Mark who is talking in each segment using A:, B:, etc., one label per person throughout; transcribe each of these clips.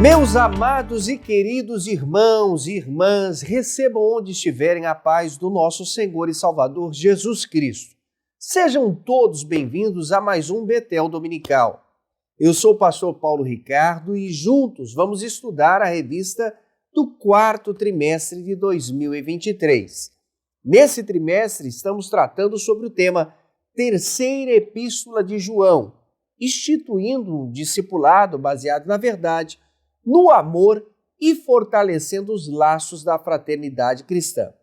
A: Meus amados e queridos irmãos e irmãs, recebam onde estiverem a paz do nosso Senhor e Salvador Jesus Cristo. Sejam todos bem-vindos a mais um Betel Dominical. Eu sou o pastor Paulo Ricardo e juntos vamos estudar a revista do quarto trimestre de 2023. Nesse trimestre estamos tratando sobre o tema Terceira Epístola de João, instituindo um discipulado baseado na verdade, no amor e fortalecendo os laços da fraternidade cristã.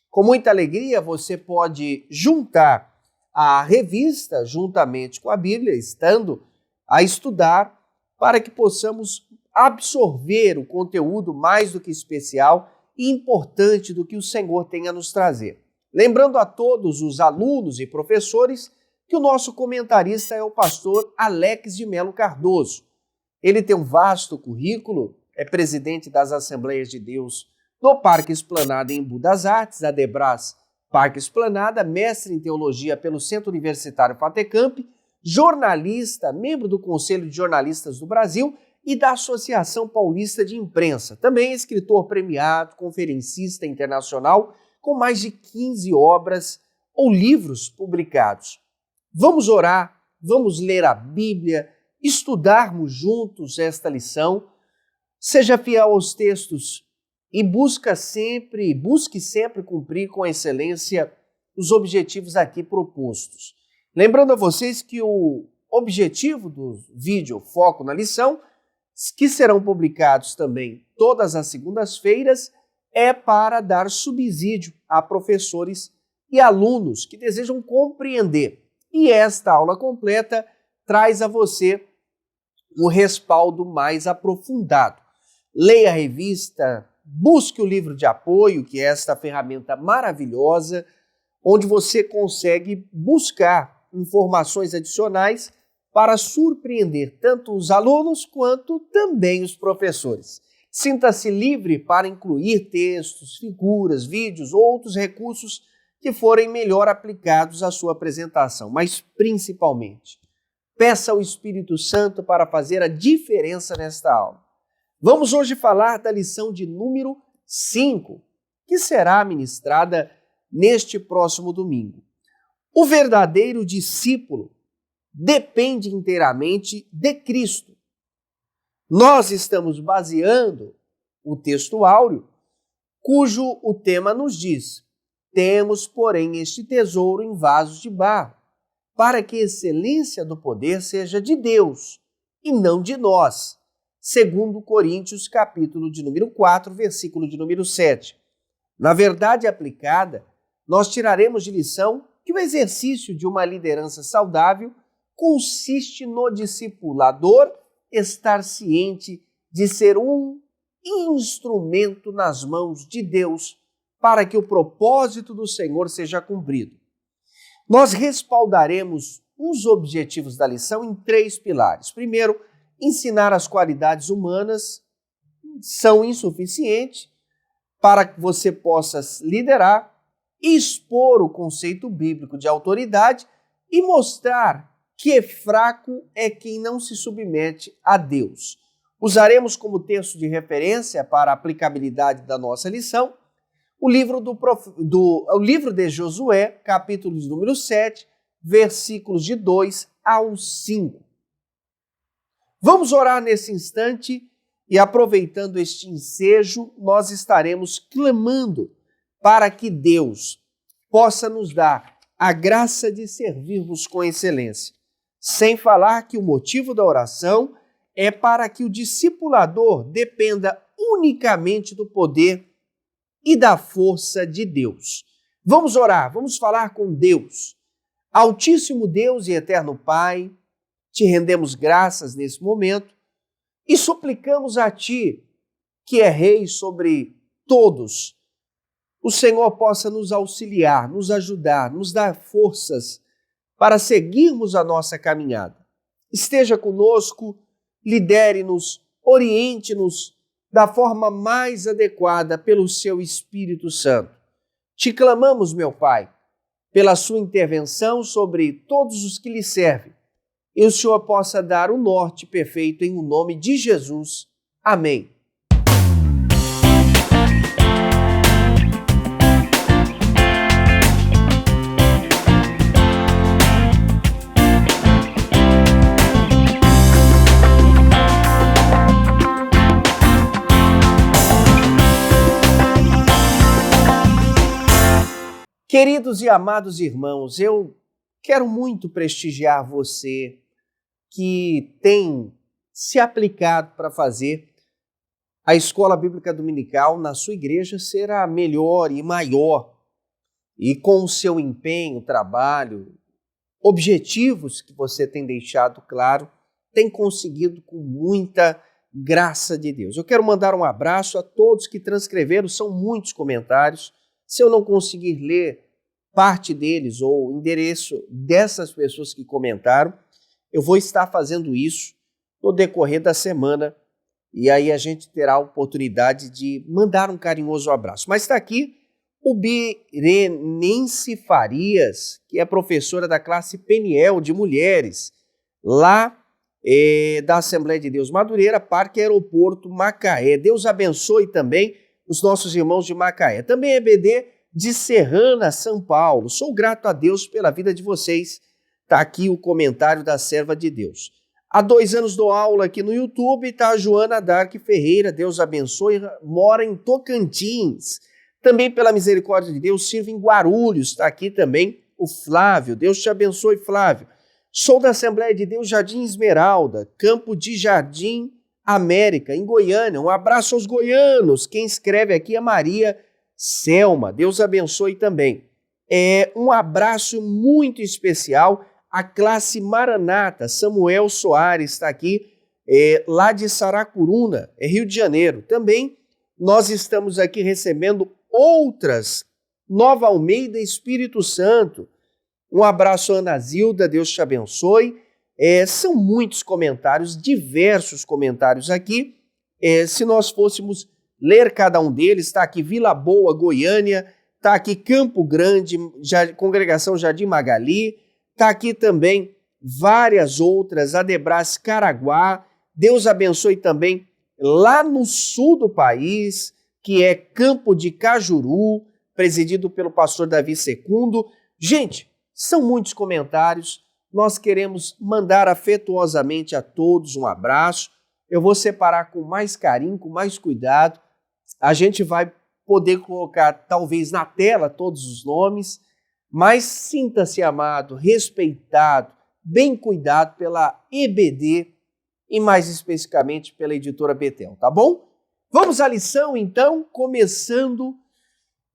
A: Com muita alegria, você pode juntar a revista juntamente com a Bíblia, estando a estudar, para que possamos absorver o conteúdo mais do que especial e importante do que o Senhor tem a nos trazer. Lembrando a todos os alunos e professores que o nosso comentarista é o pastor Alex de Melo Cardoso. Ele tem um vasto currículo, é presidente das Assembleias de Deus do Parque Esplanada em Embu das Artes, Adebras Parque Esplanada, mestre em teologia pelo Centro Universitário Fatecamp, jornalista, membro do Conselho de Jornalistas do Brasil e da Associação Paulista de Imprensa. Também escritor premiado, conferencista internacional, com mais de 15 obras ou livros publicados. Vamos orar, vamos ler a Bíblia, estudarmos juntos esta lição. Seja fiel aos textos e busque sempre cumprir com excelência os objetivos aqui propostos. Lembrando a vocês que o objetivo do vídeo Foco na Lição, que serão publicados também todas as segundas-feiras, é para dar subsídio a professores e alunos que desejam compreender. E esta aula completa traz a você um respaldo mais aprofundado. Leia a revista, busque o livro de apoio, que é esta ferramenta maravilhosa, onde você consegue buscar informações adicionais para surpreender tanto os alunos quanto também os professores. Sinta-se livre para incluir textos, figuras, vídeos ou outros recursos que forem melhor aplicados à sua apresentação, mas principalmente, peça ao Espírito Santo para fazer a diferença nesta aula. Vamos hoje falar da lição de número 5, que será ministrada neste próximo domingo. O verdadeiro discípulo depende inteiramente de Cristo. Nós estamos baseando o texto áureo, cujo o tema nos diz: temos, porém, este tesouro em vasos de barro, para que a excelência do poder seja de Deus e não de nós, segundo Coríntios, capítulo de número 4, versículo de número 7. Na verdade aplicada, nós tiraremos de lição que o exercício de uma liderança saudável consiste no discipulador estar ciente de ser um instrumento nas mãos de Deus para que o propósito do Senhor seja cumprido. Nós respaldaremos os objetivos da lição em 3 pilares. Primeiro, ensinar as qualidades humanas são insuficientes para que você possa liderar, expor o conceito bíblico de autoridade e mostrar que fraco é quem não se submete a Deus. Usaremos como texto de referência para a aplicabilidade da nossa lição o livro de Josué, capítulo de número 7, versículos de 2 ao 5. Vamos orar nesse instante e, aproveitando este ensejo, nós estaremos clamando para que Deus possa nos dar a graça de servirmos com excelência. Sem falar que o motivo da oração é para que o discipulador dependa unicamente do poder e da força de Deus. Vamos orar, vamos falar com Deus. Altíssimo Deus e eterno Pai, te rendemos graças nesse momento e suplicamos a Ti, que é Rei sobre todos, o Senhor possa nos auxiliar, nos ajudar, nos dar forças para seguirmos a nossa caminhada. Esteja conosco, lidere-nos, oriente-nos da forma mais adequada pelo seu Espírito Santo. Te clamamos, meu Pai, pela sua intervenção sobre todos os que lhe servem, e o Senhor possa dar o norte perfeito em nome de Jesus. Amém. Queridos e amados irmãos, eu quero muito prestigiar você que tem se aplicado para fazer a Escola Bíblica Dominical na sua igreja ser a melhor e maior. E com o seu empenho, trabalho, objetivos que você tem deixado claro, tem conseguido com muita graça de Deus. Eu quero mandar um abraço a todos que transcreveram, são muitos comentários. Se eu não conseguir ler parte deles ou o endereço dessas pessoas que comentaram, eu vou estar fazendo isso no decorrer da semana e aí a gente terá a oportunidade de mandar um carinhoso abraço. Mas está aqui o Berenense Farias, que é professora da classe Peniel de Mulheres, lá da Assembleia de Deus Madureira, Parque Aeroporto Macaé. Deus abençoe também os nossos irmãos de Macaé. Também EBD de Serrana, São Paulo. Sou grato a Deus pela vida de vocês. Está aqui o comentário da serva de Deus. Há 2 anos dou aula aqui no YouTube, está a Joana Dark Ferreira, Deus abençoe, mora em Tocantins. Também pela misericórdia de Deus, sirvo em Guarulhos, está aqui também o Flávio. Deus te abençoe, Flávio. Sou da Assembleia de Deus Jardim Esmeralda, Campo de Jardim América, em Goiânia. Um abraço aos goianos. Quem escreve aqui é Maria Selma. Deus abençoe também. Um abraço muito especial à classe Maranata. Samuel Soares está aqui, lá de Saracuruna, Rio de Janeiro. Também nós estamos aqui recebendo outras, Nova Almeida, Espírito Santo. Um abraço, Ana Zilda, Deus te abençoe. São muitos comentários, diversos comentários aqui. Se nós fôssemos ler cada um deles, está aqui Vila Boa, Goiânia, está aqui Campo Grande, Congregação Jardim Magali, está aqui também várias outras, Adebras Caraguá. Deus abençoe também lá no sul do país, que é Campo de Cajuru, presidido pelo pastor Davi Secundo. Gente, são muitos comentários, nós queremos mandar afetuosamente a todos um abraço. Eu vou separar com mais carinho, com mais cuidado. A gente vai poder colocar, talvez, na tela todos os nomes, mas sinta-se amado, respeitado, bem cuidado pela EBD e, mais especificamente, pela editora Betel, tá bom? Vamos à lição, então, começando.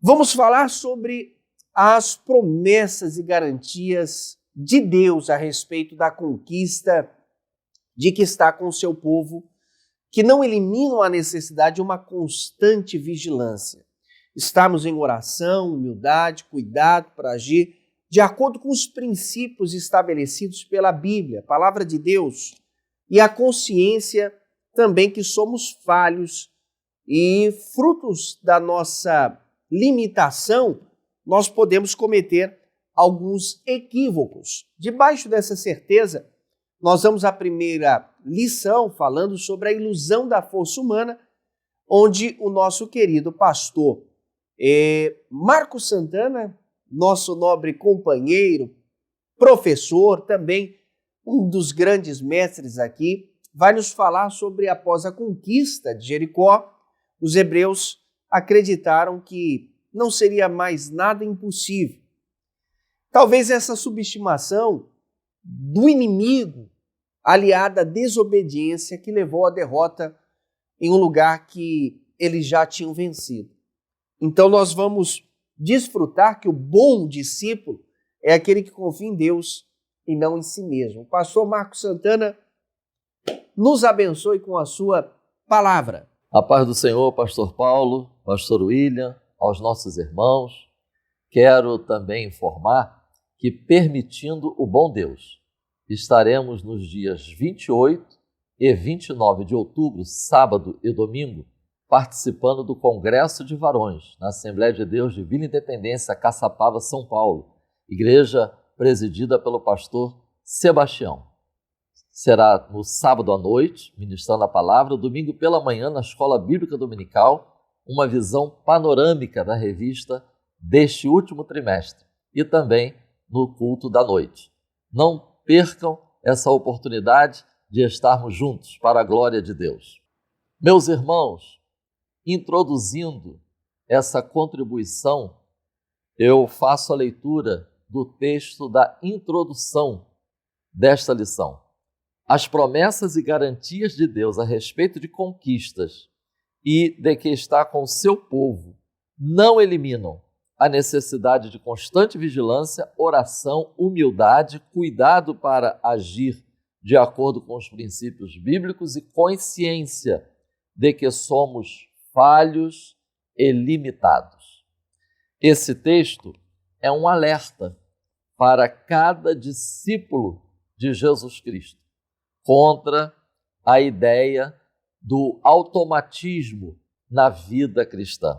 A: Vamos falar sobre as promessas e garantias de Deus a respeito da conquista de que está com o seu povo, que não eliminam a necessidade de uma constante vigilância. Estarmos em oração, humildade, cuidado para agir de acordo com os princípios estabelecidos pela Bíblia, a palavra de Deus, e a consciência também que somos falhos e frutos da nossa limitação, nós podemos cometer alguns equívocos. Debaixo dessa certeza, nós vamos à primeira lição falando sobre a ilusão da força humana, onde o nosso querido pastor Marcos Santana, nosso nobre companheiro, professor, também um dos grandes mestres aqui, vai nos falar sobre após a conquista de Jericó, os hebreus acreditaram que não seria mais nada impossível. Talvez essa subestimação do inimigo, aliada à desobediência que levou à derrota em um lugar que eles já tinham vencido. Então nós vamos desfrutar que o bom discípulo é aquele que confia em Deus e não em si mesmo. O pastor Marcos Santana nos abençoe com a sua palavra.
B: A paz do Senhor, pastor Paulo, pastor William, aos nossos irmãos. Quero também informar que, permitindo o bom Deus, estaremos nos dias 28 e 29 de outubro, sábado e domingo, participando do Congresso de Varões, na Assembleia de Deus de Vila Independência, Caçapava, São Paulo, igreja presidida pelo pastor Sebastião. será no sábado à noite, ministrando a palavra, domingo pela manhã, na Escola Bíblica Dominical, uma visão panorâmica da revista deste último trimestre e também no culto da noite. Não percam essa oportunidade de estarmos juntos para a glória de Deus. Meus irmãos, introduzindo essa contribuição, eu faço a leitura do texto da introdução desta lição. As promessas e garantias de Deus a respeito de conquistas e de que está com o seu povo não eliminam a necessidade de constante vigilância, oração, humildade, cuidado para agir de acordo com os princípios bíblicos e consciência de que somos falhos e limitados. Esse texto é um alerta para cada discípulo de Jesus Cristo contra a ideia do automatismo na vida cristã.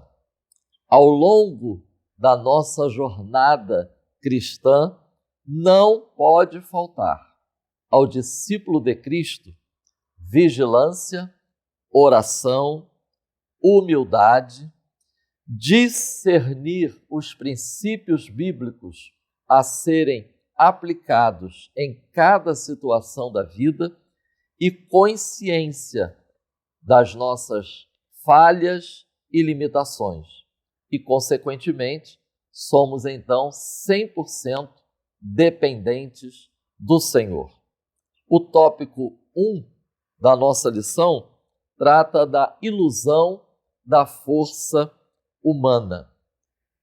B: Ao longo da nossa jornada cristã, não pode faltar ao discípulo de Cristo vigilância, oração, humildade, discernir os princípios bíblicos a serem aplicados em cada situação da vida e consciência das nossas falhas e limitações. E, consequentemente, somos então 100% dependentes do Senhor. O tópico 1 da nossa lição trata da ilusão da força humana.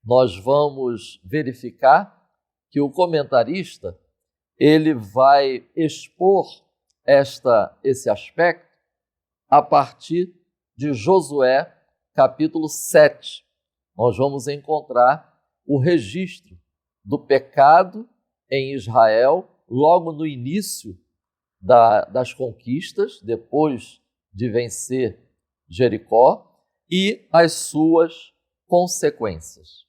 B: Nós vamos verificar que o comentarista ele vai expor esse aspecto a partir de Josué, capítulo 7. Nós vamos encontrar o registro do pecado em Israel logo no início das conquistas, depois de vencer Jericó, e as suas consequências.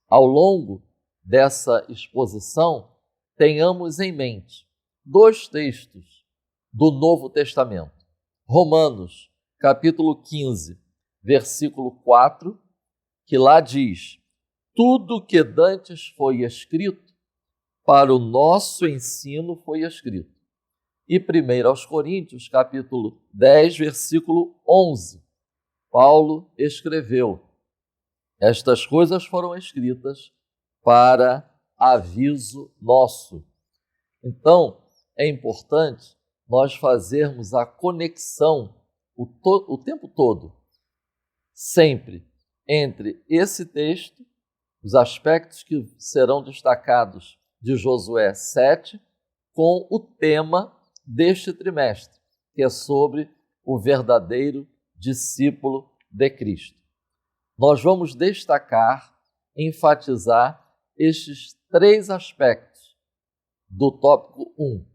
B: Ao longo dessa exposição, tenhamos em mente dois textos do Novo Testamento. Romanos, capítulo 15, versículo 4, que lá diz: tudo que dantes foi escrito, para o nosso ensino foi escrito. E 1 aos Coríntios, capítulo 10, versículo 11, Paulo escreveu: estas coisas foram escritas para aviso nosso. Então, é importante nós fazermos a conexão o tempo todo, sempre, entre esse texto, os aspectos que serão destacados de Josué 7, com o tema deste trimestre, que é sobre o verdadeiro discípulo de Cristo. Nós vamos destacar, enfatizar estes três aspectos do tópico 1: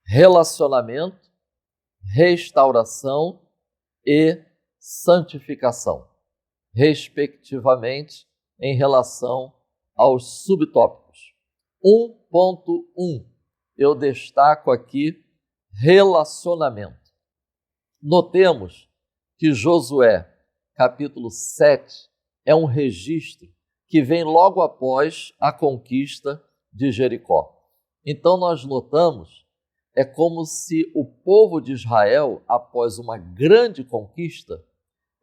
B: relacionamento, restauração e santificação, respectivamente, em relação aos subtópicos. 1.1, eu destaco aqui relacionamento. Notemos que Josué, capítulo 7, é um registro que vem logo após a conquista de Jericó. Então nós notamos, é como se o povo de Israel, após uma grande conquista,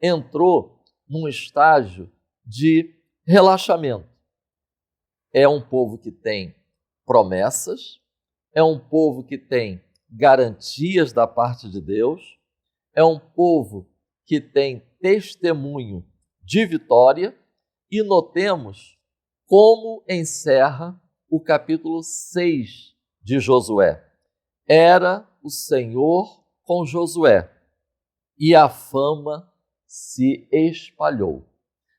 B: entrou num estágio de relaxamento. É um povo que tem promessas, é um povo que tem garantias da parte de Deus, é um povo que tem testemunho de vitória, e notemos como encerra o capítulo 6 de Josué. Era o Senhor com Josué, e a fama se espalhou.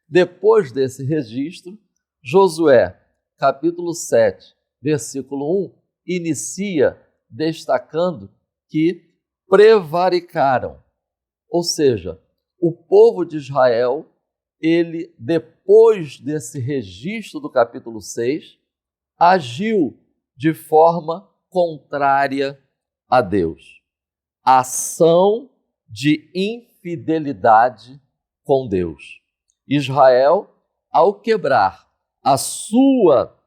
B: Depois desse registro, Josué, capítulo 7, versículo 1, inicia destacando que prevaricaram, ou seja, o povo de Israel, ele, depois desse registro do capítulo 6, agiu de forma contrária a Deus. Ação de infidelidade com Deus. Israel, ao quebrar a sua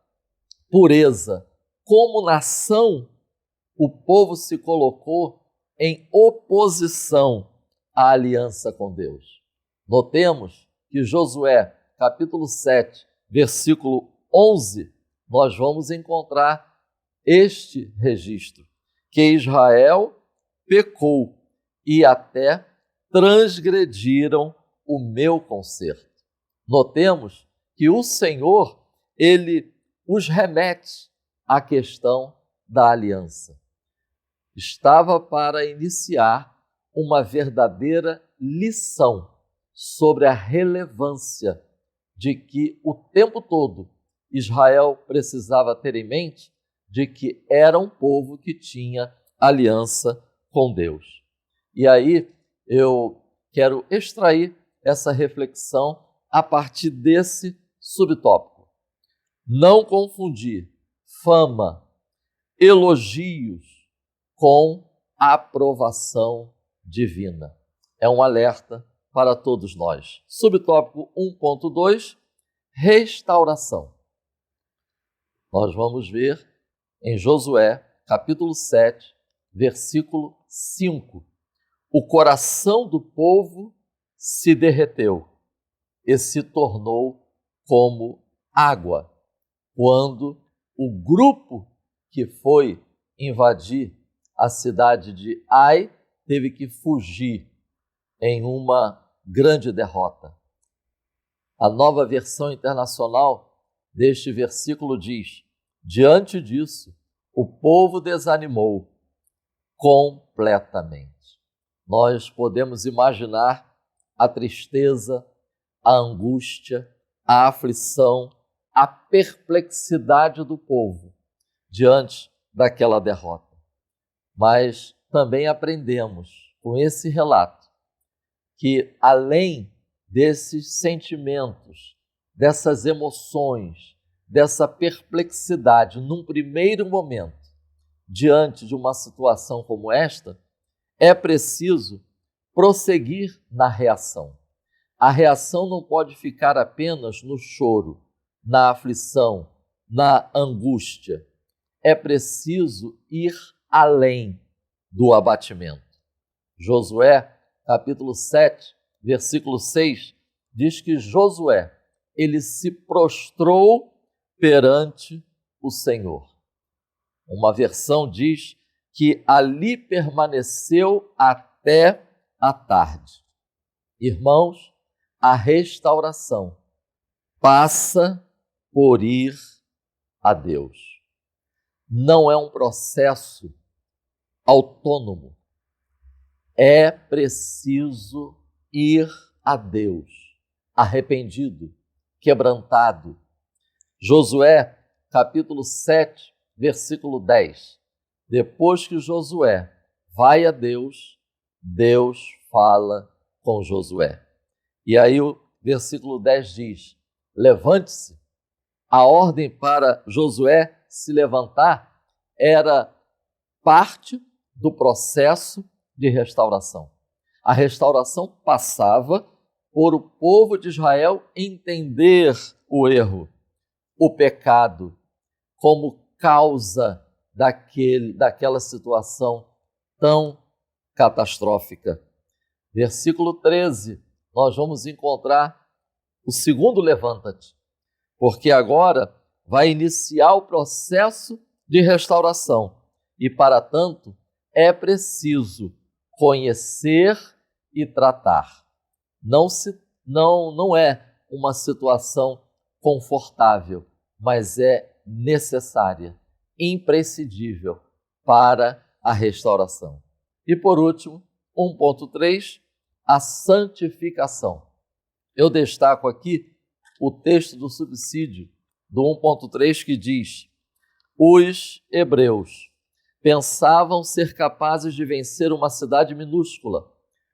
B: pureza como nação, o povo se colocou em oposição à aliança com Deus. Notemos que Josué, capítulo 7, versículo 11, nós vamos encontrar este registro, que Israel pecou e até transgrediram o meu concerto. Notemos que o Senhor, ele os remete à questão da aliança. Estava para iniciar uma verdadeira lição sobre a relevância de que o tempo todo Israel precisava ter em mente de que era um povo que tinha aliança com Deus. E aí eu quero extrair essa reflexão a partir desse subtópico. Não confundir fama, elogios com aprovação divina. É um alerta para todos nós. Subtópico 1.2, restauração. Nós vamos ver em Josué, capítulo 7, versículo 5. O coração do povo se derreteu e se tornou como água, quando o grupo que foi invadir a cidade de Ai teve que fugir em uma grande derrota. A Nova Versão Internacional deste versículo diz: diante disso, o povo desanimou completamente. Nós podemos imaginar a tristeza, a angústia, a aflição, a perplexidade do povo diante daquela derrota. Mas também aprendemos com esse relato que, além desses sentimentos, dessas emoções, dessa perplexidade num primeiro momento, diante de uma situação como esta, é preciso prosseguir na reação. A reação não pode ficar apenas no choro, na aflição, na angústia. É preciso ir além do abatimento. Josué, capítulo 7, versículo 6, diz que Josué, ele se prostrou perante o Senhor. Uma versão diz que ali permaneceu até a tarde. Irmãos, a restauração passa por ir a Deus. Não é um processo autônomo. É preciso ir a Deus, arrependido, quebrantado. Josué, capítulo 7, versículo 10. Depois que Josué vai a Deus, Deus fala com Josué. E aí o versículo 10 diz: levante-se. A ordem para Josué se levantar era parte do processo de restauração. A restauração passava por o povo de Israel entender o erro, o pecado, como causa daquela situação tão catastrófica. Versículo 13, nós vamos encontrar o segundo levanta-te, porque agora vai iniciar o processo de restauração e, para tanto, é preciso conhecer e tratar. Não é uma situação confortável, mas é necessária, imprescindível para a restauração. E por último, 1.3, a santificação. Eu destaco aqui o texto do subsídio do 1.3 que diz: os hebreus pensavam ser capazes de vencer uma cidade minúscula,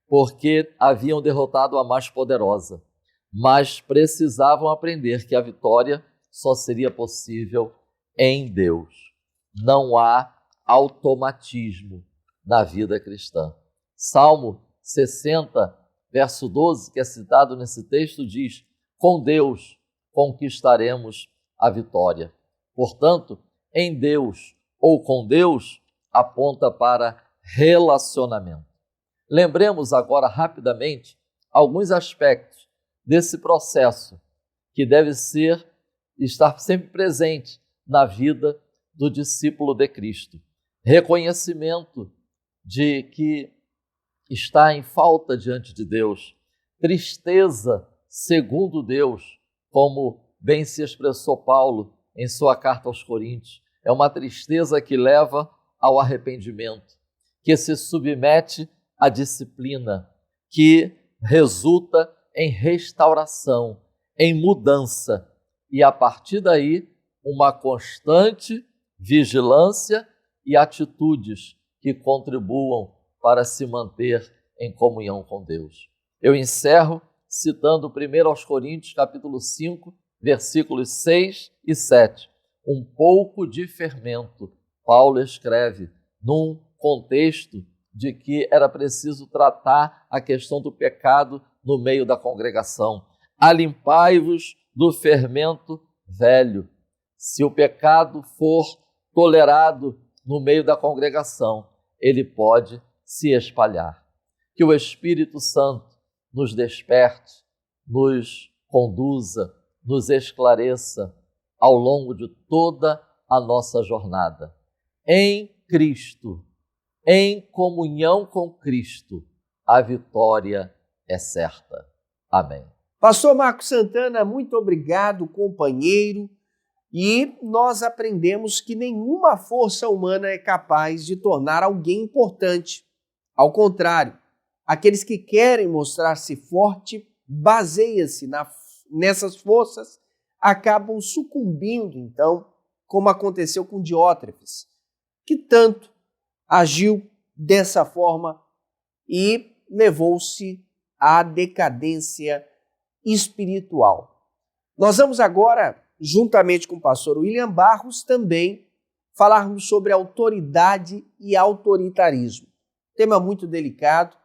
B: porque haviam derrotado a mais poderosa, mas precisavam aprender que a vitória só seria possível em Deus. Não há automatismo na vida cristã. Salmo 60, verso 12, que é citado nesse texto, diz: com Deus conquistaremos a vitória. Portanto, em Deus ou com Deus aponta para relacionamento. Lembremos agora rapidamente alguns aspectos desse processo que deve estar sempre presente na vida do discípulo de Cristo. Reconhecimento de que está em falta diante de Deus, tristeza segundo Deus, como bem se expressou Paulo em sua carta aos Coríntios. É uma tristeza que leva ao arrependimento, que se submete à disciplina, que resulta em restauração, em mudança, e a partir daí uma constante vigilância e atitudes que contribuam para se manter em comunhão com Deus. Eu encerro citando 1 aos Coríntios, capítulo 5, versículos 6 e 7. Um pouco de fermento. Paulo escreve num contexto de que era preciso tratar a questão do pecado no meio da congregação. Alimpai-vos do fermento velho. Se o pecado for tolerado no meio da congregação, ele pode se espalhar. Que o Espírito Santo nos desperte, nos conduza, nos esclareça ao longo de toda a nossa jornada. Em Cristo, em comunhão com Cristo, a vitória é certa. Amém.
A: Pastor Marcos Santana, muito obrigado, companheiro. E nós aprendemos que nenhuma força humana é capaz de tornar alguém importante. Ao contrário, aqueles que querem mostrar-se forte, baseia-se nessas forças, acabam sucumbindo, então, como aconteceu com Diótrefes, que tanto agiu dessa forma e levou-se à decadência espiritual. Nós vamos agora, juntamente com o pastor William Barros, também falarmos sobre autoridade e autoritarismo. Tema muito delicado,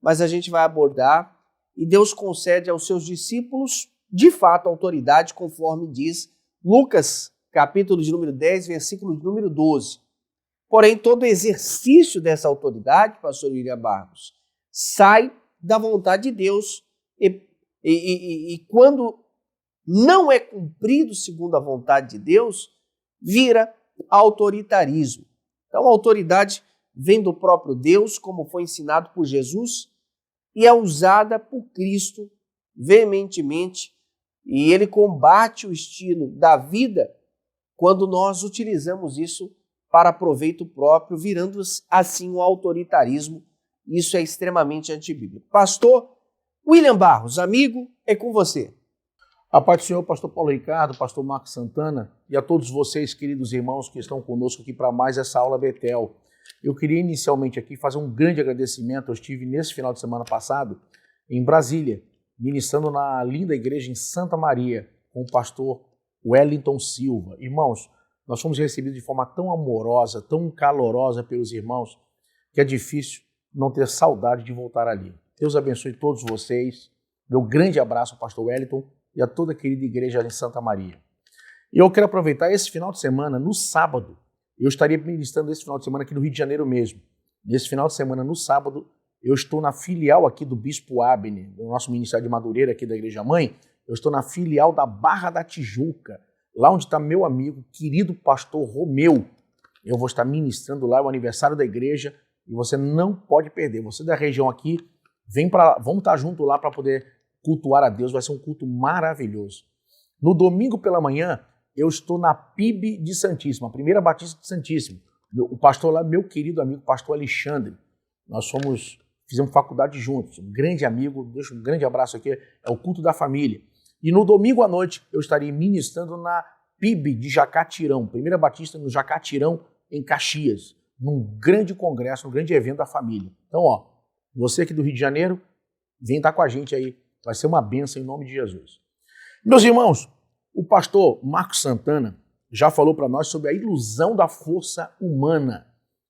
A: mas a gente vai abordar, e Deus concede aos seus discípulos, de fato, autoridade, conforme diz Lucas, capítulo de número 10, versículo de número 12. Porém, todo exercício dessa autoridade, pastor William Barros, sai da vontade de Deus e quando não é cumprido segundo a vontade de Deus, vira autoritarismo. Então, a autoridade vem do próprio Deus, como foi ensinado por Jesus, e é usada por Cristo veementemente, e ele combate o estilo da vida quando nós utilizamos isso para proveito próprio, virando assim um autoritarismo. Isso é extremamente antibíblico. Pastor William Barros, amigo, é com você.
C: A paz do Senhor, pastor Paulo Ricardo, pastor Marcos Santana e a todos vocês, queridos irmãos que estão conosco aqui para mais essa aula Betel. Eu queria inicialmente aqui fazer um grande agradecimento. Eu estive nesse final de semana passado em Brasília, ministrando na linda igreja em Santa Maria, com o pastor Wellington Silva. Irmãos, nós fomos recebidos de forma tão amorosa, tão calorosa pelos irmãos, que é difícil não ter saudade de voltar ali. Deus abençoe todos vocês. Meu grande abraço ao pastor Wellington e a toda a querida igreja ali em Santa Maria. E eu quero aproveitar esse final de semana, no sábado, eu estaria ministrando esse final de semana aqui no Rio de Janeiro mesmo. Nesse final de semana, no sábado, eu estou na filial aqui do Bispo Abner, do nosso Ministério de Madureira aqui da Igreja Mãe. Eu estou na filial da Barra da Tijuca, lá onde está meu amigo, querido pastor Romeu. Eu vou estar ministrando lá o aniversário da igreja e você não pode perder. Você da região aqui, vamos estar junto lá para poder cultuar a Deus. Vai ser um culto maravilhoso. No domingo pela manhã, eu estou na PIB de Santíssimo, a Primeira Batista de Santíssimo. O pastor lá, meu querido amigo, pastor Alexandre. Nós fizemos faculdade juntos, um grande amigo, deixo um grande abraço aqui, é o culto da família. E no domingo à noite eu estarei ministrando na PIB de Jacatirão, Primeira Batista no Jacatirão, em Caxias, num grande congresso, num grande evento da família. Então, você aqui do Rio de Janeiro, vem estar com a gente aí, vai ser uma bênção em nome de Jesus. Meus irmãos, o pastor Marcos Santana já falou para nós sobre a ilusão da força humana.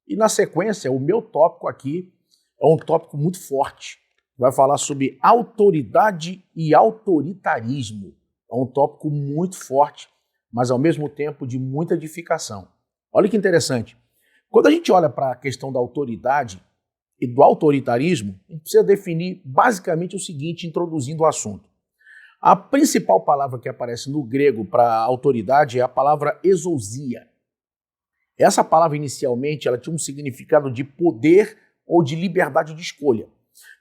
C: E na sequência, o meu tópico aqui é um tópico muito forte. Vai falar sobre autoridade e autoritarismo. É um tópico muito forte, mas ao mesmo tempo de muita edificação. Olha que interessante. Quando a gente olha para a questão da autoridade e do autoritarismo, a gente precisa definir basicamente o seguinte, introduzindo o assunto. A principal palavra que aparece no grego para autoridade é a palavra exousia. Essa palavra inicialmente ela tinha um significado de poder ou de liberdade de escolha.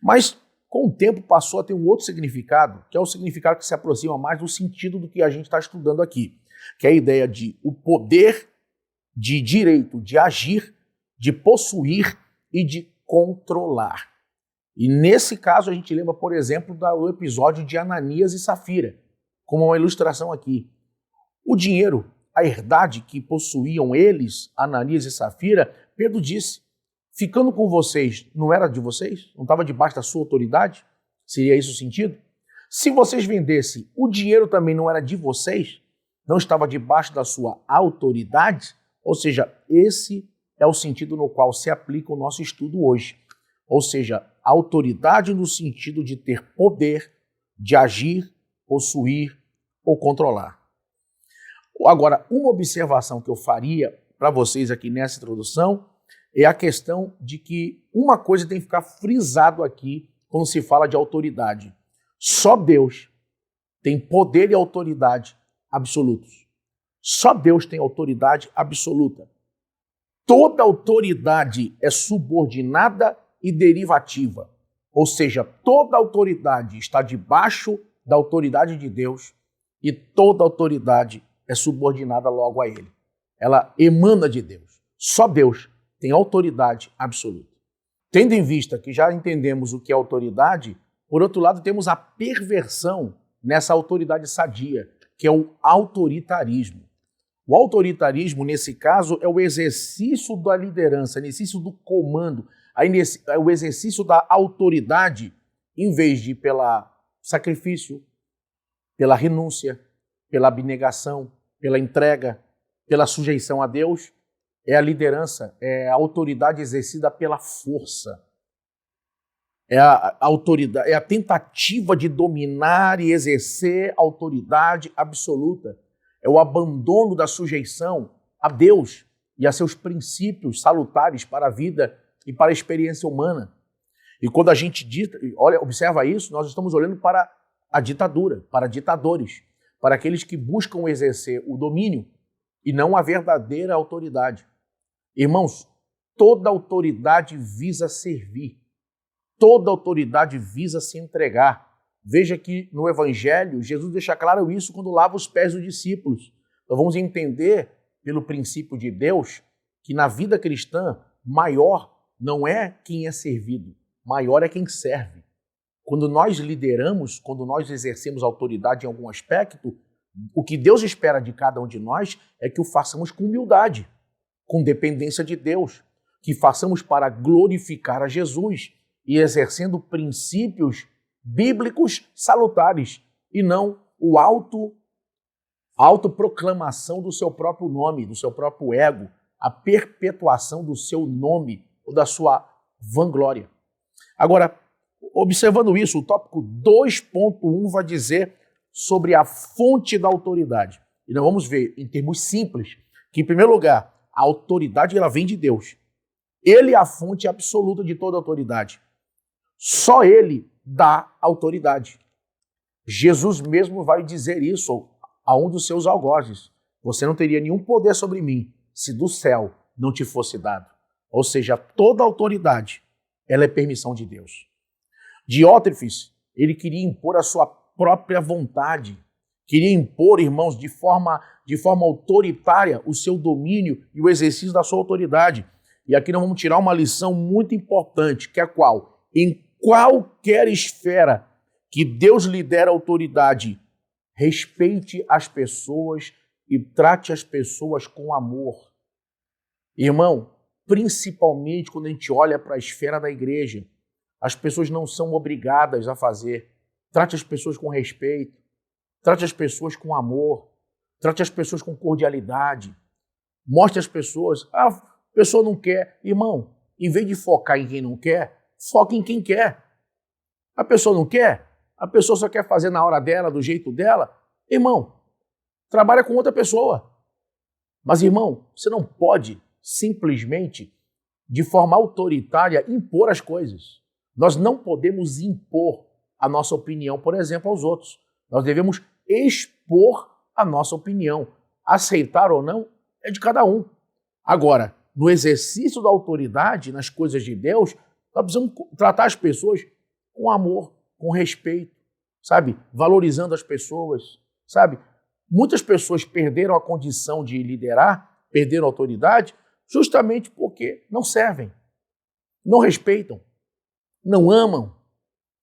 C: Mas com o tempo passou a ter um outro significado, que é o significado que se aproxima mais do sentido do que a gente está estudando aqui, que é a ideia de o poder de direito de agir, de possuir e de controlar. E nesse caso a gente lembra, por exemplo, do episódio de Ananias e Safira, como uma ilustração aqui. O dinheiro, a herdade que possuíam eles, Ananias e Safira, Pedro disse, ficando com vocês, não era de vocês? Não estava debaixo da sua autoridade? Seria isso o sentido? Se vocês vendessem, o dinheiro também não era de vocês? Não estava debaixo da sua autoridade? Ou seja, esse é o sentido no qual se aplica o nosso estudo hoje. Ou seja, autoridade no sentido de ter poder, de agir, possuir ou controlar. Agora, uma observação que eu faria para vocês aqui nessa introdução é a questão de que uma coisa tem que ficar frisado aqui quando se fala de autoridade. Só Deus tem poder e autoridade absolutos. Só Deus tem autoridade absoluta. Toda autoridade é subordinada e derivativa. Ou seja, toda autoridade está debaixo da autoridade de Deus e toda autoridade é subordinada logo a Ele. Ela emana de Deus. Só Deus tem autoridade absoluta. Tendo em vista que já entendemos o que é autoridade, por outro lado temos a perversão nessa autoridade sadia, que é o autoritarismo. O autoritarismo, nesse caso, é o exercício da liderança, o exercício do comando, o exercício da autoridade, em vez de pelo sacrifício, pela renúncia, pela abnegação, pela entrega, pela sujeição a Deus, é a liderança, é a autoridade exercida pela força. É a autoridade, é a tentativa de dominar e exercer autoridade absoluta. É o abandono da sujeição a Deus e a seus princípios salutares para a vida e para a experiência humana. E quando a gente observa isso, nós estamos olhando para a ditadura, para ditadores, para aqueles que buscam exercer o domínio e não a verdadeira autoridade. Irmãos, toda autoridade visa servir, toda autoridade visa se entregar. Veja que no Evangelho, Jesus deixa claro isso quando lava os pés dos discípulos. Então vamos entender, pelo princípio de Deus, que na vida cristã, maior não é quem é servido, maior é quem serve. Quando nós lideramos, quando nós exercemos autoridade em algum aspecto, o que Deus espera de cada um de nós é que o façamos com humildade, com dependência de Deus, que façamos para glorificar a Jesus e exercendo princípios bíblicos salutares e não o autoproclamação do seu próprio nome, do seu próprio ego, a perpetuação do seu nome ou da sua vanglória. Agora, observando isso, o tópico 2.1 vai dizer sobre a fonte da autoridade. E nós vamos ver, em termos simples, que, em primeiro lugar, a autoridade ela vem de Deus. Ele é a fonte absoluta de toda autoridade. Só Ele dá autoridade. Jesus mesmo vai dizer isso a um dos seus algozes. Você não teria nenhum poder sobre mim se do céu não te fosse dado. Ou seja, toda autoridade, ela é permissão de Deus. Diótrefes, ele queria impor a sua própria vontade, queria impor, irmãos, de forma autoritária o seu domínio e o exercício da sua autoridade. E aqui nós vamos tirar uma lição muito importante, que é qual? Em qualquer esfera que Deus lhe der autoridade, respeite as pessoas e trate as pessoas com amor. Irmão, principalmente quando a gente olha para a esfera da igreja, as pessoas não são obrigadas a fazer. Trate as pessoas com respeito, trate as pessoas com amor, trate as pessoas com cordialidade. Mostre às pessoas, pessoa não quer. Irmão, em vez de focar em quem não quer, foca em quem quer. A pessoa não quer, a pessoa só quer fazer na hora dela, do jeito dela. Irmão, trabalha com outra pessoa. Mas, irmão, você não pode simplesmente, de forma autoritária, impor as coisas. Nós não podemos impor a nossa opinião, por exemplo, aos outros. Nós devemos expor a nossa opinião. Aceitar ou não é de cada um. Agora, no exercício da autoridade, nas coisas de Deus, nós precisamos tratar as pessoas com amor, com respeito, sabe? Valorizando as pessoas, sabe? Muitas pessoas perderam a condição de liderar, perderam a autoridade, justamente porque não servem, não respeitam, não amam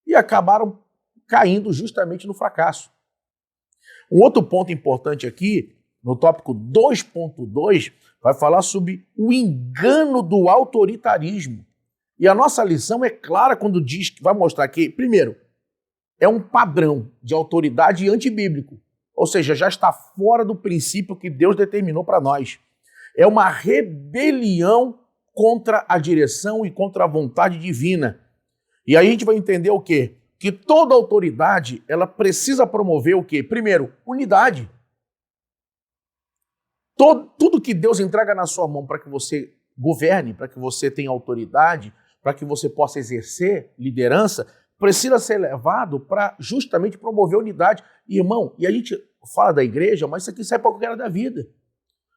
C: e acabaram caindo justamente no fracasso. Um outro ponto importante aqui, no tópico 2.2, vai falar sobre o engano do autoritarismo. E a nossa lição é clara quando diz que vai mostrar que, primeiro, é um padrão de autoridade antibíblico, ou seja, já está fora do princípio que Deus determinou para nós. É uma rebelião contra a direção e contra a vontade divina. E aí a gente vai entender o quê? Que toda autoridade, ela precisa promover o quê? Primeiro, unidade. Tudo que Deus entrega na sua mão para que você governe, para que você tenha autoridade, para que você possa exercer liderança, precisa ser levado para justamente promover unidade. E, irmão, e a gente fala da igreja, mas isso aqui sai para qualquer área da vida.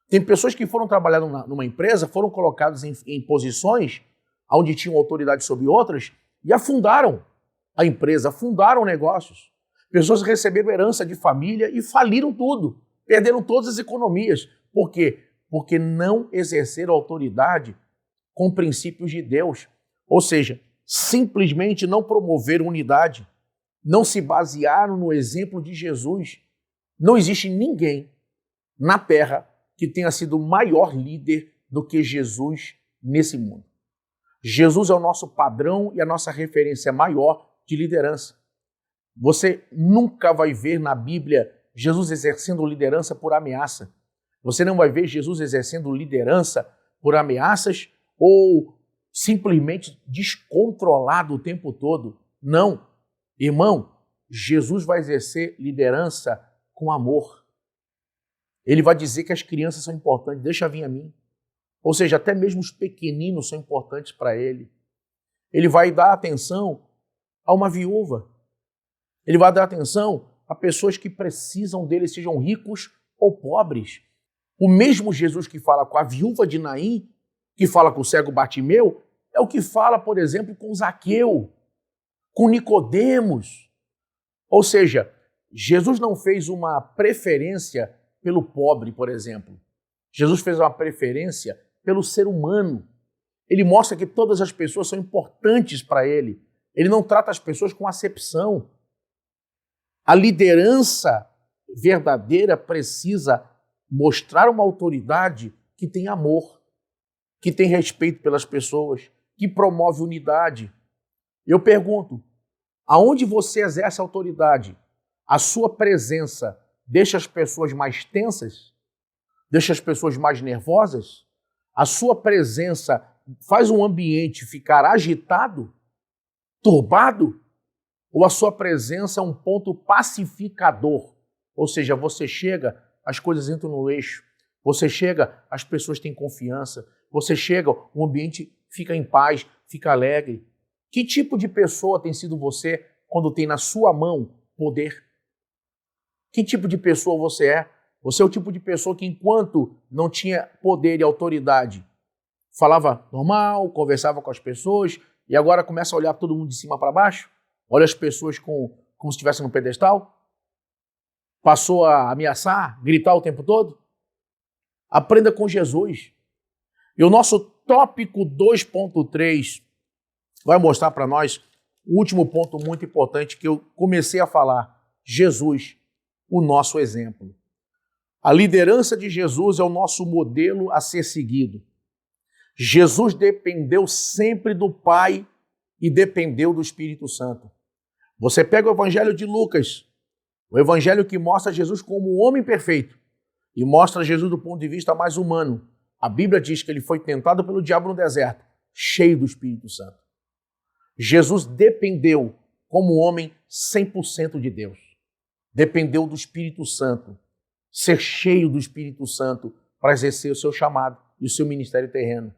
C: Tem pessoas que foram trabalhar numa empresa, foram colocadas em posições onde tinham autoridade sobre outras e afundaram a empresa, afundaram negócios. Pessoas receberam herança de família e faliram tudo, perderam todas as economias. Por quê? Porque não exerceram autoridade com princípios de Deus. Ou seja, simplesmente não promoveram unidade, não se basearam no exemplo de Jesus. Não existe ninguém na Terra que tenha sido maior líder do que Jesus nesse mundo. Jesus é o nosso padrão e a nossa referência maior de liderança. Você nunca vai ver na Bíblia Jesus exercendo liderança por ameaça. Você não vai ver Jesus exercendo liderança por ameaças ou simplesmente descontrolado o tempo todo. Não. Irmão, Jesus vai exercer liderança com amor. Ele vai dizer que as crianças são importantes, deixa vir a mim. Ou seja, até mesmo os pequeninos são importantes para ele. Ele vai dar atenção a uma viúva. Ele vai dar atenção a pessoas que precisam dele, sejam ricos ou pobres. O mesmo Jesus que fala com a viúva de Naim, que fala com o cego Bartimeu, é o que fala, por exemplo, com Zaqueu, com Nicodemos. Ou seja, Jesus não fez uma preferência pelo pobre, por exemplo. Jesus fez uma preferência pelo ser humano. Ele mostra que todas as pessoas são importantes para ele. Ele não trata as pessoas com acepção. A liderança verdadeira precisa mostrar uma autoridade que tem amor, que tem respeito pelas pessoas, que promove unidade. Eu pergunto, aonde você exerce autoridade? A sua presença deixa as pessoas mais tensas? Deixa as pessoas mais nervosas? A sua presença faz um ambiente ficar agitado, turbado? Ou a sua presença é um ponto pacificador? Ou seja, você chega, as coisas entram no eixo. Você chega, as pessoas têm confiança. Você chega, o ambiente fica em paz, fica alegre. Que tipo de pessoa tem sido você quando tem na sua mão poder? Que tipo de pessoa você é? Você é o tipo de pessoa que, enquanto não tinha poder e autoridade, falava normal, conversava com as pessoas e agora começa a olhar todo mundo de cima para baixo? Olha as pessoas como se estivessem no pedestal? Passou a ameaçar, gritar o tempo todo? Aprenda com Jesus. E o nosso tópico 2.3 vai mostrar para nós o último ponto muito importante que eu comecei a falar. Jesus, o nosso exemplo. A liderança de Jesus é o nosso modelo a ser seguido. Jesus dependeu sempre do Pai e dependeu do Espírito Santo. Você pega o Evangelho de Lucas, o Evangelho que mostra Jesus como um homem perfeito e mostra Jesus do ponto de vista mais humano. A Bíblia diz que ele foi tentado pelo diabo no deserto, cheio do Espírito Santo. Jesus dependeu, como homem, 100% de Deus. Dependeu do Espírito Santo, ser cheio do Espírito Santo para exercer o seu chamado e o seu ministério terreno.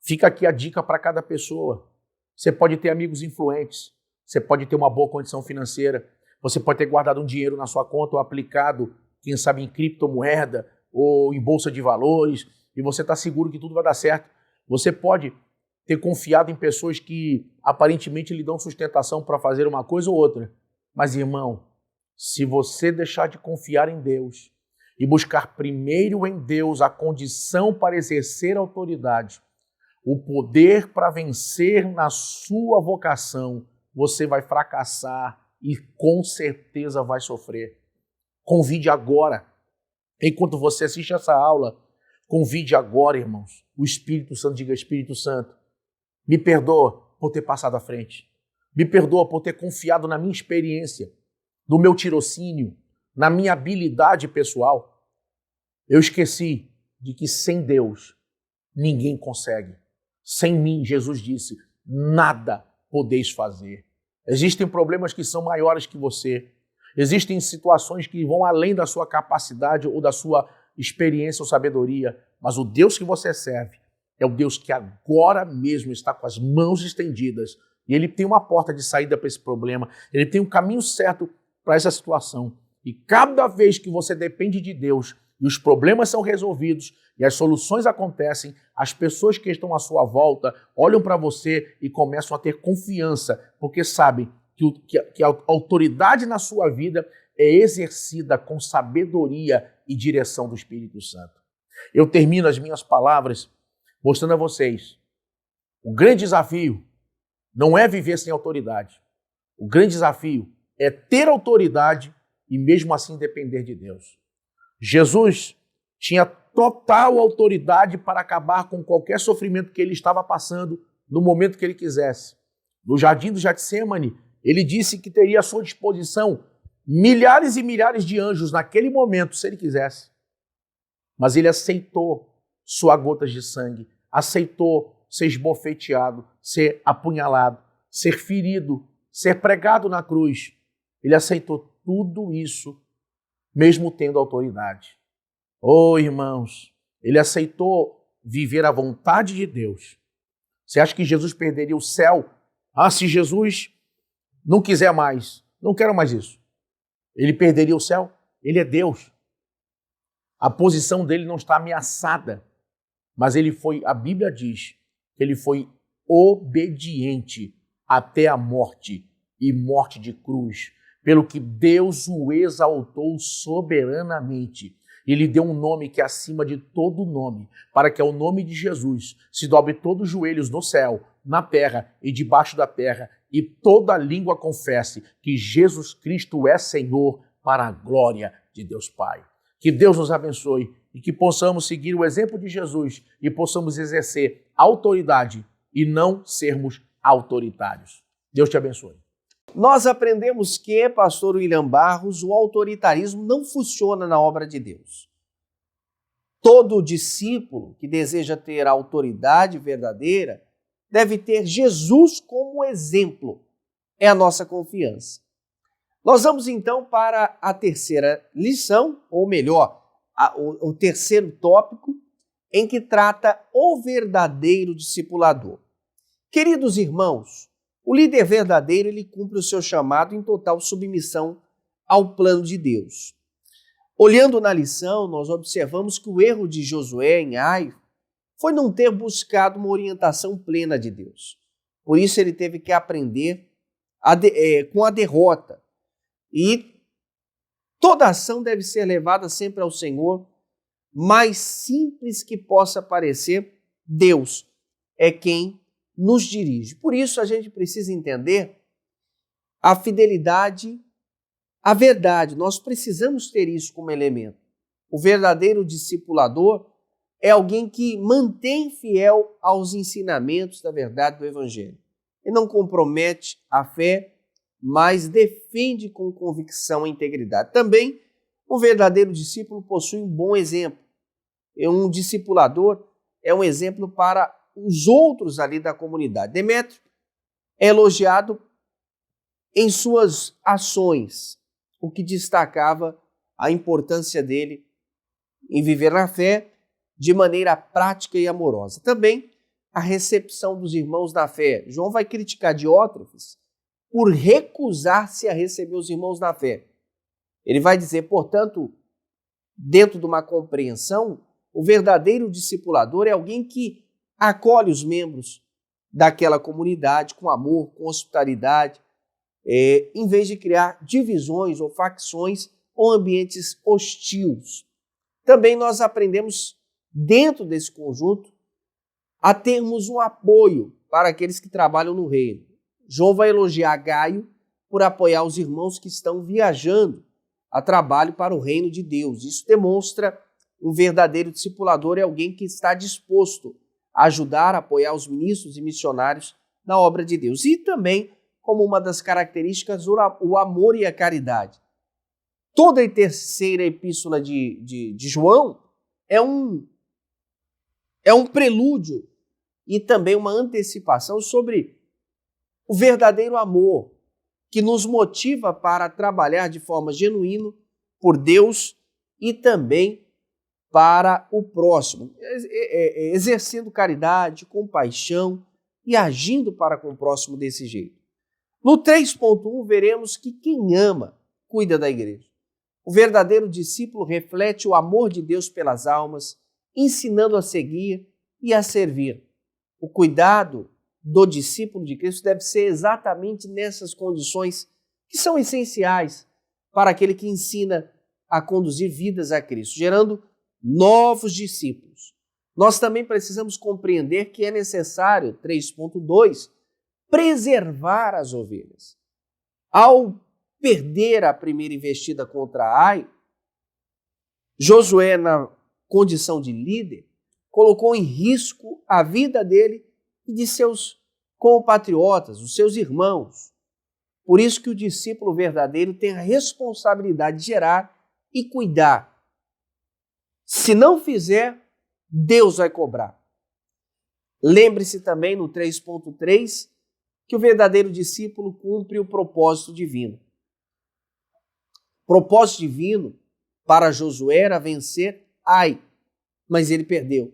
C: Fica aqui a dica para cada pessoa. Você pode ter amigos influentes, você pode ter uma boa condição financeira, você pode ter guardado um dinheiro na sua conta ou aplicado, quem sabe, em criptomoeda ou em bolsa de valores, e você está seguro que tudo vai dar certo. Você pode ter confiado em pessoas que aparentemente lhe dão sustentação para fazer uma coisa ou outra. Mas, irmão, se você deixar de confiar em Deus e buscar primeiro em Deus a condição para exercer autoridade, o poder para vencer na sua vocação, você vai fracassar e com certeza vai sofrer. Convide agora, enquanto você assiste essa aula, convide agora, irmãos, o Espírito Santo. Diga: Espírito Santo, me perdoa por ter passado à frente. Me perdoa por ter confiado na minha experiência, no meu tirocínio, na minha habilidade pessoal. Eu esqueci de que sem Deus ninguém consegue. Sem mim, Jesus disse, nada podeis fazer. Existem problemas que são maiores que você. Existem situações que vão além da sua capacidade ou da sua experiência ou sabedoria. Mas o Deus que você serve é o Deus que agora mesmo está com as mãos estendidas. E Ele tem uma porta de saída para esse problema. Ele tem um caminho certo para essa situação. E cada vez que você depende de Deus e os problemas são resolvidos e as soluções acontecem, as pessoas que estão à sua volta olham para você e começam a ter confiança, porque sabem que a autoridade na sua vida é exercida com sabedoria e direção do Espírito Santo. Eu termino as minhas palavras mostrando a vocês: o grande desafio não é viver sem autoridade. O grande desafio é ter autoridade e mesmo assim depender de Deus. Jesus tinha total autoridade para acabar com qualquer sofrimento que ele estava passando no momento que ele quisesse. No jardim do Getsemane, ele disse que teria à sua disposição milhares e milhares de anjos naquele momento, se ele quisesse. Mas ele aceitou suar gotas de sangue, aceitou ser esbofeteado, ser apunhalado, ser ferido, ser pregado na cruz. Ele aceitou tudo isso, mesmo tendo autoridade. Oh, irmãos, ele aceitou viver a vontade de Deus. Você acha que Jesus perderia o céu? Se Jesus não quiser mais, não quero mais isso. Ele perderia o céu? Ele é Deus. A posição dele não está ameaçada, mas a Bíblia diz que ele foi obediente até a morte e morte de cruz, pelo que Deus o exaltou soberanamente. Ele deu um nome que é acima de todo nome, para que ao nome de Jesus se dobre todos os joelhos no céu, na terra e debaixo da terra, e toda língua confesse que Jesus Cristo é Senhor, para a glória de Deus Pai. Que Deus nos abençoe e que possamos seguir o exemplo de Jesus e possamos exercer autoridade e não sermos autoritários. Deus te abençoe.
A: Nós aprendemos que, pastor William Barros, o autoritarismo não funciona na obra de Deus. Todo discípulo que deseja ter a autoridade verdadeira deve ter Jesus como exemplo. É a nossa confiança. Nós vamos então para a terceira lição, ou melhor, o terceiro tópico, em que trata o verdadeiro discipulador. Queridos irmãos, o líder verdadeiro, ele cumpre o seu chamado em total submissão ao plano de Deus. Olhando na lição, nós observamos que o erro de Josué em Ai foi não ter buscado uma orientação plena de Deus. Por isso ele teve que aprender com a derrota. E toda ação deve ser levada sempre ao Senhor, mais simples que possa parecer, Deus é quem nos dirige. Por isso a gente precisa entender a fidelidade, a verdade. Nós precisamos ter isso como elemento. O verdadeiro discipulador é alguém que mantém fiel aos ensinamentos da verdade do Evangelho. E não compromete a fé, mas defende com convicção a integridade. Também, o verdadeiro discípulo possui um bom exemplo. Um discipulador é um exemplo para os outros ali da comunidade. Demétrio é elogiado em suas ações, o que destacava a importância dele em viver na fé de maneira prática e amorosa. Também a recepção dos irmãos na fé. João vai criticar Diótrefes por recusar-se a receber os irmãos na fé. Ele vai dizer, portanto, dentro de uma compreensão, o verdadeiro discipulador é alguém que acolhe os membros daquela comunidade com amor, com hospitalidade, em vez de criar divisões ou facções ou ambientes hostis. Também nós aprendemos, dentro desse conjunto, a termos um apoio para aqueles que trabalham no reino. João vai elogiar Gaio por apoiar os irmãos que estão viajando a trabalho para o reino de Deus. Isso demonstra um verdadeiro discipulador, é alguém que está disposto a ajudar, a apoiar os ministros e missionários na obra de Deus. E também, como uma das características, o amor e a caridade. Toda a terceira epístola de João é um prelúdio e também uma antecipação sobre o verdadeiro amor que nos motiva para trabalhar de forma genuína por Deus e também para o próximo, exercendo caridade, compaixão e agindo para com o próximo desse jeito. No 3.1 veremos que quem ama cuida da igreja. O verdadeiro discípulo reflete o amor de Deus pelas almas, ensinando a seguir e a servir. O cuidado do discípulo de Cristo deve ser exatamente nessas condições que são essenciais para aquele que ensina a conduzir vidas a Cristo, gerando novos discípulos. Nós também precisamos compreender que é necessário, 3.2, preservar as ovelhas. Ao perder a primeira investida contra Ai, Josué, na condição de líder, colocou em risco a vida dele e de seus compatriotas, os seus irmãos. Por isso que o discípulo verdadeiro tem a responsabilidade de gerar e cuidar. Se não fizer, Deus vai cobrar. Lembre-se também no 3.3 que o verdadeiro discípulo cumpre o propósito divino. O propósito divino para Josué era vencer Ai, mas ele perdeu.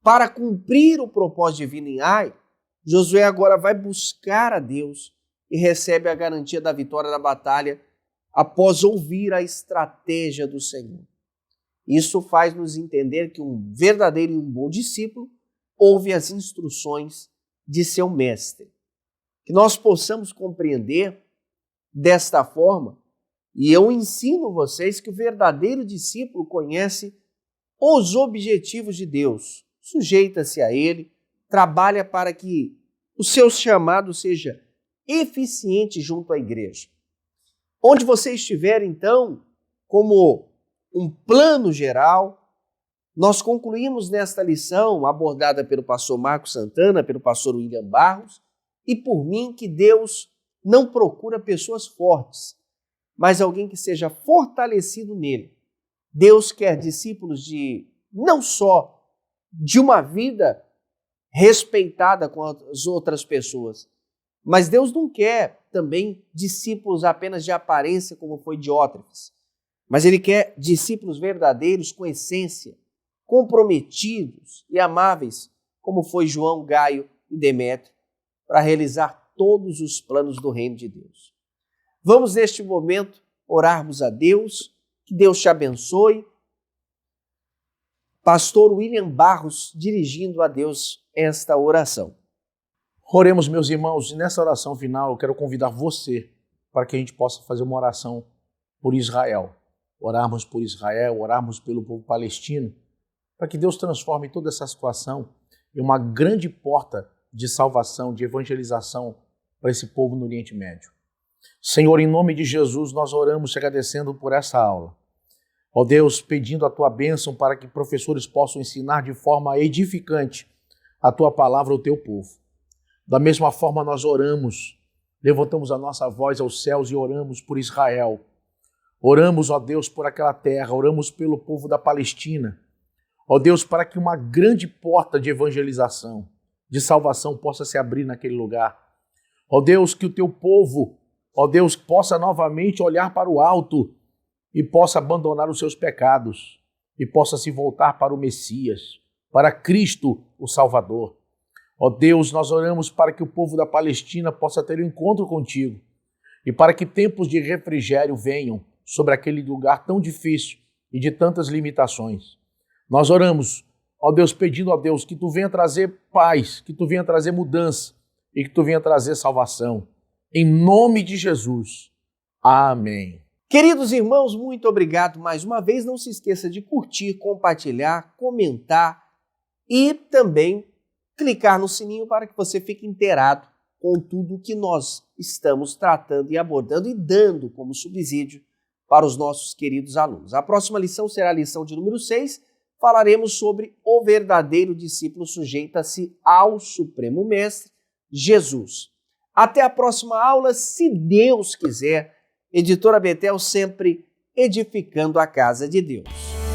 A: Para cumprir o propósito divino em Ai, Josué agora vai buscar a Deus e recebe a garantia da vitória da batalha após ouvir a estratégia do Senhor. Isso faz nos entender que um verdadeiro e um bom discípulo ouve as instruções de seu mestre. Que nós possamos compreender desta forma, e eu ensino vocês que o verdadeiro discípulo conhece os objetivos de Deus, sujeita-se a ele, trabalha para que o seu chamado seja eficiente junto à igreja. Onde você estiver, então, como um plano geral, nós concluímos nesta lição, abordada pelo pastor Marcos Santana, pelo pastor William Barros, e por mim, que Deus não procura pessoas fortes, mas alguém que seja fortalecido nele. Deus quer discípulos não só de uma vida respeitada com as outras pessoas, mas Deus não quer também discípulos apenas de aparência, como foi Diótrefes, mas Ele quer discípulos verdadeiros com essência, comprometidos e amáveis, como foi João, Gaio e Demétrio, para realizar todos os planos do reino de Deus. Vamos, neste momento, orarmos a Deus, que Deus te abençoe. Pastor William Barros, dirigindo a Deus esta oração.
C: Oremos, meus irmãos, e nessa oração final eu quero convidar você para que a gente possa fazer uma oração por Israel. Orarmos por Israel, orarmos pelo povo palestino, para que Deus transforme toda essa situação em uma grande porta de salvação, de evangelização para esse povo no Oriente Médio. Senhor, em nome de Jesus, nós oramos te agradecendo por essa aula. Ó Deus, pedindo a tua bênção para que professores possam ensinar de forma edificante a tua palavra ao teu povo. Da mesma forma nós oramos, levantamos a nossa voz aos céus e oramos por Israel. Oramos, ó Deus, por aquela terra, oramos pelo povo da Palestina. Ó Deus, para que uma grande porta de evangelização, de salvação possa se abrir naquele lugar. Ó Deus, que o teu povo, ó Deus, possa novamente olhar para o alto e possa abandonar os seus pecados e possa se voltar para o Messias, para Cristo, o Salvador. Ó Deus, nós oramos para que o povo da Palestina possa ter um encontro contigo e para que tempos de refrigério venham sobre aquele lugar tão difícil e de tantas limitações. Nós oramos, ó Deus, pedindo a Deus que tu venha trazer paz, que tu venha trazer mudança e que tu venha trazer salvação. Em nome de Jesus. Amém.
A: Queridos irmãos, muito obrigado mais uma vez. Não se esqueça de curtir, compartilhar, comentar e também clicar no sininho para que você fique inteirado com tudo que nós estamos tratando e abordando e dando como subsídio para os nossos queridos alunos. A próxima lição será a lição de número 6. Falaremos sobre o verdadeiro discípulo sujeita-se ao Supremo Mestre, Jesus. Até a próxima aula, se Deus quiser. Editora Betel sempre edificando a casa de Deus.